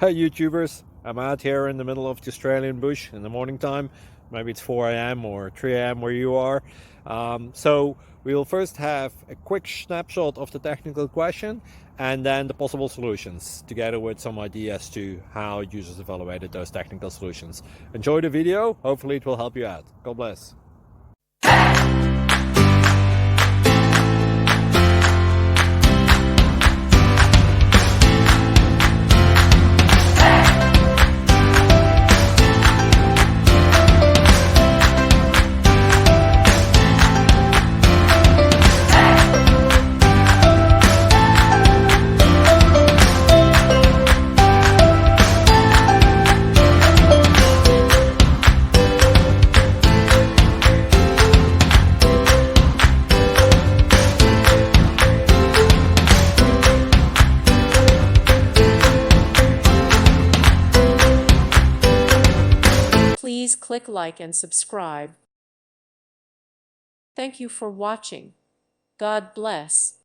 Hey YouTubers, I'm out here in the middle of the Australian bush in the morning time. Maybe it's 4 a.m. or 3 a.m. where you are. So we'll first have a quick snapshot of the technical question and then the possible solutions, together with some ideas to how users evaluated those technical solutions. Enjoy the video, hopefully it will help you out. God bless. Please click like and subscribe. Thank you for watching. God bless.